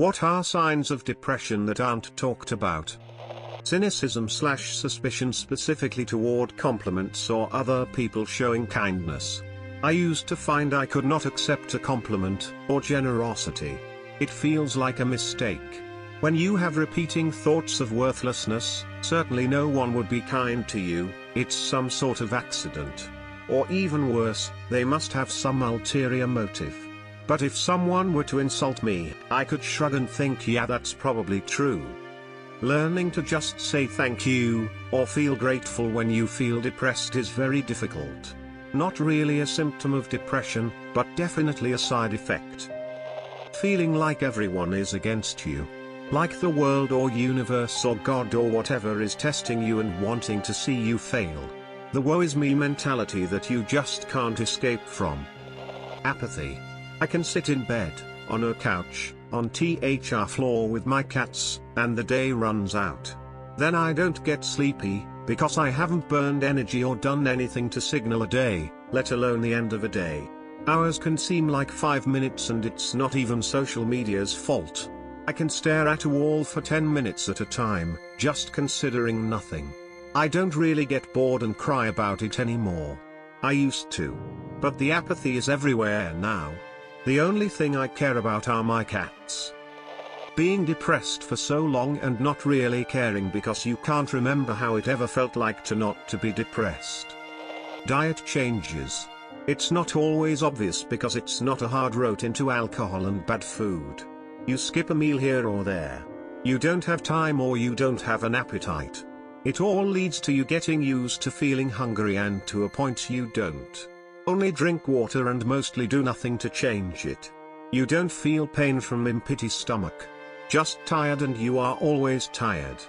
What are signs of depression that aren't talked about? Cynicism/suspicion, specifically toward compliments or other people showing kindness. I used to find I could not accept a compliment or generosity. It feels like a mistake. When you have repeating thoughts of worthlessness, certainly no one would be kind to you, it's some sort of accident. Or even worse, they must have some ulterior motive. But if someone were to insult me, I could shrug and think, yeah, that's probably true. Learning to just say thank you, or feel grateful when you feel depressed is very difficult. Not really a symptom of depression, but definitely a side effect. Feeling like everyone is against you. Like the world or universe or God or whatever is testing you and wanting to see you fail. The woe is me mentality that you just can't escape from. Apathy. I can sit in bed, on a couch, on the floor with my cats, and the day runs out. Then I don't get sleepy, because I haven't burned energy or done anything to signal a day, let alone the end of a day. Hours can seem like 5 minutes, and it's not even social media's fault. I can stare at a wall for 10 minutes at a time, just considering nothing. I don't really get bored and cry about it anymore. I used to. But the apathy is everywhere now. The only thing I care about are my cats. Being depressed for so long and not really caring because you can't remember how it ever felt like to not to be depressed. Diet changes. It's not always obvious because it's not a hard road into alcohol and bad food. You skip a meal here or there. You don't have time or you don't have an appetite. It all leads to you getting used to feeling hungry, and to a point you don't. Only drink water and mostly do nothing to change it. You don't feel pain from empty stomach. Just tired, and you are always tired.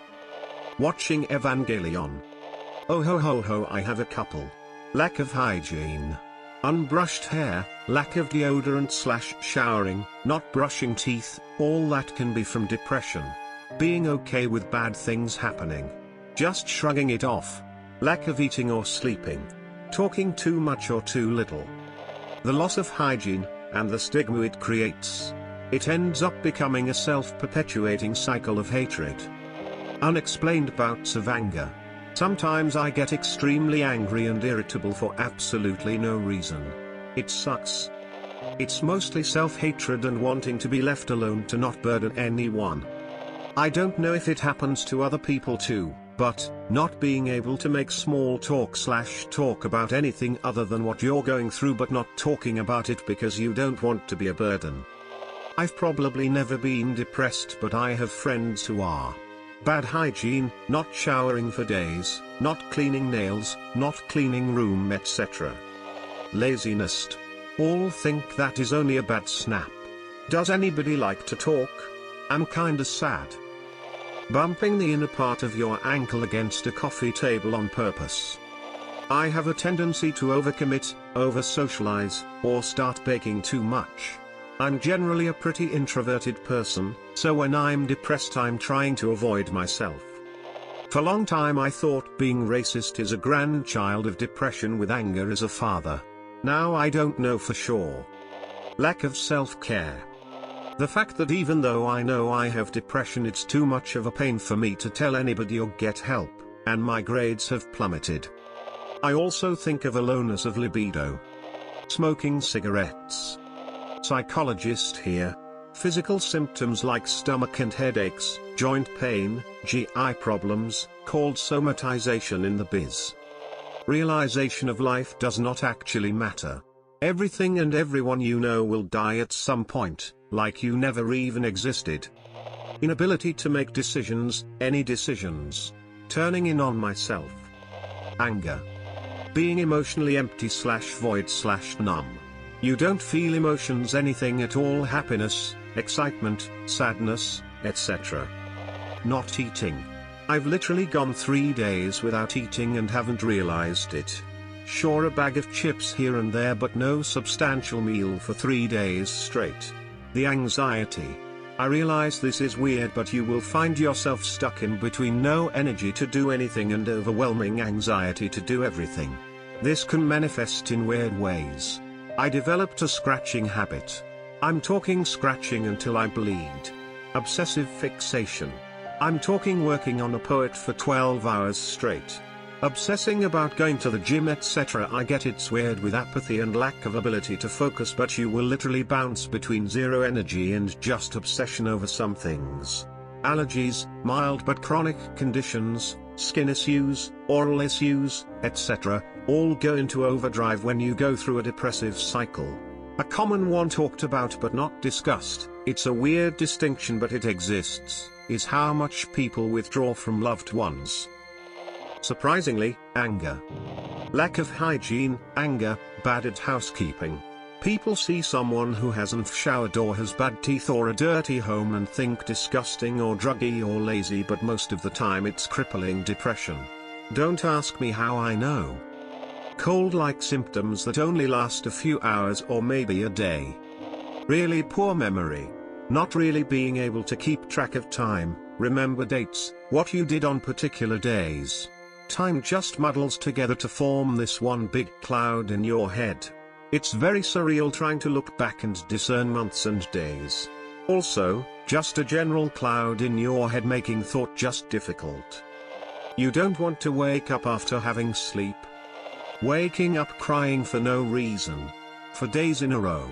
Watching Evangelion. Oh ho ho ho, I have a couple. Lack of hygiene. Unbrushed hair, lack of deodorant/showering, not brushing teeth, all that can be from depression. Being okay with bad things happening. Just shrugging it off. Lack of eating or sleeping. Talking too much or too little. The loss of hygiene, and the stigma it creates. It ends up becoming a self-perpetuating cycle of hatred. Unexplained bouts of anger. Sometimes I get extremely angry and irritable for absolutely no reason. It sucks. It's mostly self-hatred and wanting to be left alone to not burden anyone. I don't know if it happens to other people too, but not being able to make small talk about anything other than what you're going through, but not talking about it because you don't want to be a burden. I've probably never been depressed, but I have friends who are. Bad hygiene, not showering for days, not cleaning nails, not cleaning room, etc. Laziness. All think that is only a bad snap. Does anybody like to talk? I'm kinda sad. Bumping the inner part of your ankle against a coffee table on purpose. I have a tendency to overcommit, over-socialize, or start baking too much. I'm generally a pretty introverted person, so when I'm depressed I'm trying to avoid myself. For a long time I thought being racist is a grandchild of depression with anger as a father. Now I don't know for sure. Lack of self-care. The fact that even though I know I have depression, it's too much of a pain for me to tell anybody or get help, and my grades have plummeted. I also think of a lowness of libido. Smoking cigarettes. Psychologist here. Physical symptoms like stomach and headaches, joint pain, GI problems, called somatization in the biz. Realization of life does not actually matter. Everything and everyone you know will die at some point, like you never even existed. Inability to make decisions, any decisions. Turning in on myself. Anger. Being emotionally empty/void/numb. You don't feel emotions anything at all, happiness, excitement, sadness, etc. Not eating. I've literally gone 3 days without eating and haven't realized it. Sure, a bag of chips here and there, but no substantial meal for 3 days straight. The anxiety. I realize this is weird, but you will find yourself stuck in between no energy to do anything and overwhelming anxiety to do everything. This can manifest in weird ways. I developed a scratching habit. I'm talking scratching until I bleed. Obsessive fixation. I'm talking working on a poet for 12 hours straight. Obsessing about going to the gym, etc. I get it's weird with apathy and lack of ability to focus, but you will literally bounce between zero energy and just obsession over some things. Allergies, mild but chronic conditions, skin issues, oral issues, etc., all go into overdrive when you go through a depressive cycle. A common one talked about but not discussed, it's a weird distinction but it exists, is how much people withdraw from loved ones. Surprisingly, anger. Lack of hygiene, anger, bad at housekeeping. People see someone who hasn't showered or has bad teeth or a dirty home and think disgusting or druggy or lazy, but most of the time it's crippling depression. Don't ask me how I know. Cold-like symptoms that only last a few hours or maybe a day. Really poor memory. Not really being able to keep track of time, remember dates, what you did on particular days. Time just muddles together to form this one big cloud in your head. It's very surreal trying to look back and discern months and days. Also, just a general cloud in your head making thought just difficult. You don't want to wake up after having sleep. Waking up crying for no reason. For days in a row.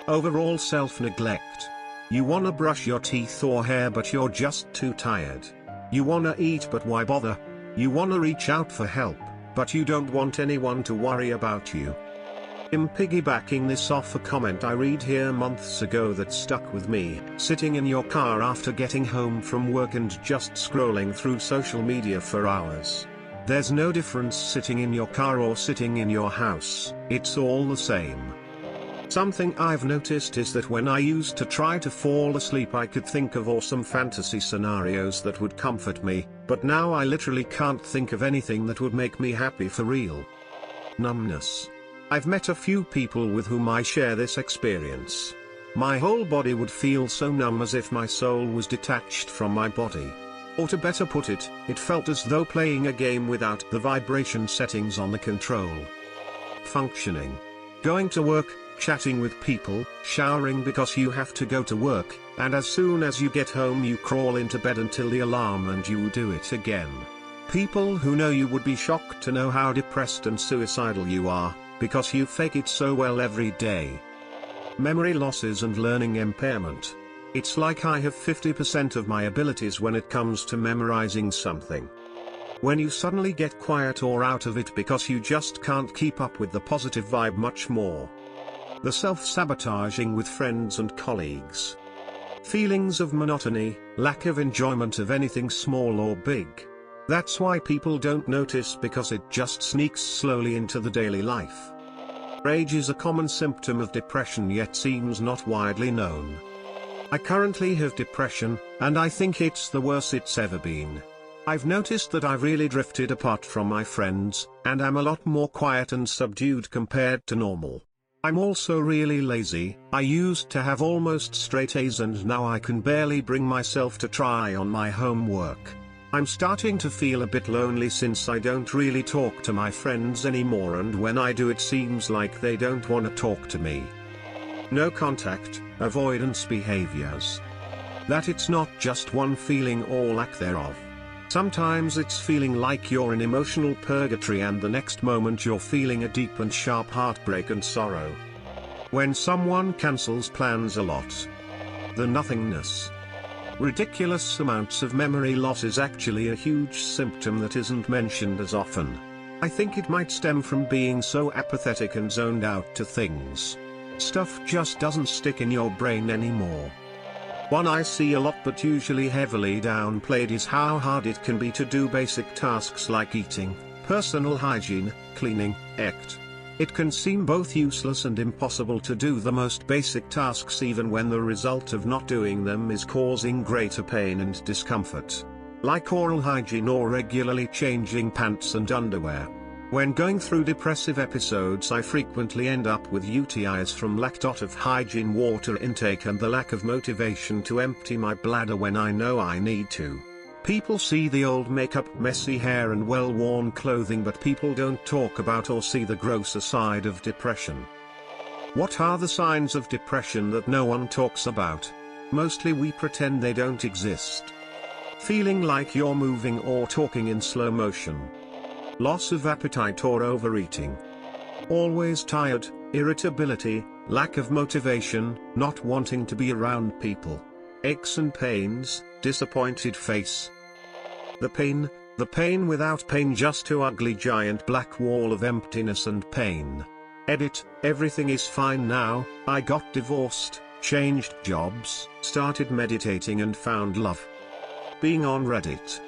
Overall self-neglect. You wanna brush your teeth or hair but you're just too tired. You wanna eat but why bother? You wanna reach out for help, but you don't want anyone to worry about you. I'm piggybacking this off a comment I read here months ago that stuck with me. Sitting in your car after getting home from work and just scrolling through social media for hours. There's no difference sitting in your car or sitting in your house, it's all the same. Something I've noticed is that when I used to try to fall asleep I could think of awesome fantasy scenarios that would comfort me, but now I literally can't think of anything that would make me happy for real. Numbness. I've met a few people with whom I share this experience. My whole body would feel so numb as if my soul was detached from my body. Or to better put it, it felt as though playing a game without the vibration settings on the control. Functioning. Going to work, chatting with people, showering because you have to go to work, and as soon as you get home you crawl into bed until the alarm and you do it again. People who know you would be shocked to know how depressed and suicidal you are, because you fake it so well every day. Memory losses and learning impairment. It's like I have 50% of my abilities when it comes to memorizing something. When you suddenly get quiet or out of it because you just can't keep up with the positive vibe much more. The self-sabotaging with friends and colleagues. Feelings of monotony, lack of enjoyment of anything small or big. That's why people don't notice because it just sneaks slowly into the daily life. Rage is a common symptom of depression yet seems not widely known. I currently have depression, and I think it's the worst it's ever been. I've noticed that I've really drifted apart from my friends, and I'm a lot more quiet and subdued compared to normal. I'm also really lazy. I used to have almost straight A's and now I can barely bring myself to try on my homework. I'm starting to feel a bit lonely since I don't really talk to my friends anymore, and when I do it seems like they don't want to talk to me. No contact, avoidance behaviors. That it's not just one feeling or lack thereof. Sometimes it's feeling like you're in emotional purgatory and the next moment you're feeling a deep and sharp heartbreak and sorrow. When someone cancels plans a lot. The nothingness. Ridiculous amounts of memory loss is actually a huge symptom that isn't mentioned as often. I think it might stem from being so apathetic and zoned out to things. Stuff just doesn't stick in your brain anymore. One I see a lot but usually heavily downplayed is how hard it can be to do basic tasks like eating, personal hygiene, cleaning, etc. It can seem both useless and impossible to do the most basic tasks even when the result of not doing them is causing greater pain and discomfort. Like oral hygiene or regularly changing pants and underwear. When going through depressive episodes I frequently end up with UTIs from lack of hygiene, water intake and the lack of motivation to empty my bladder when I know I need to. People see the old makeup, messy hair and well-worn clothing, but people don't talk about or see the grosser side of depression. What are the signs of depression that no one talks about? Mostly we pretend they don't exist. Feeling like you're moving or talking in slow motion. Loss of appetite or overeating. Always tired, irritability, lack of motivation, not wanting to be around people. Aches and pains, disappointed face. The pain without pain, just too ugly, giant black wall of emptiness and pain. Edit, everything is fine now, I got divorced, changed jobs, started meditating and found love. Being on Reddit.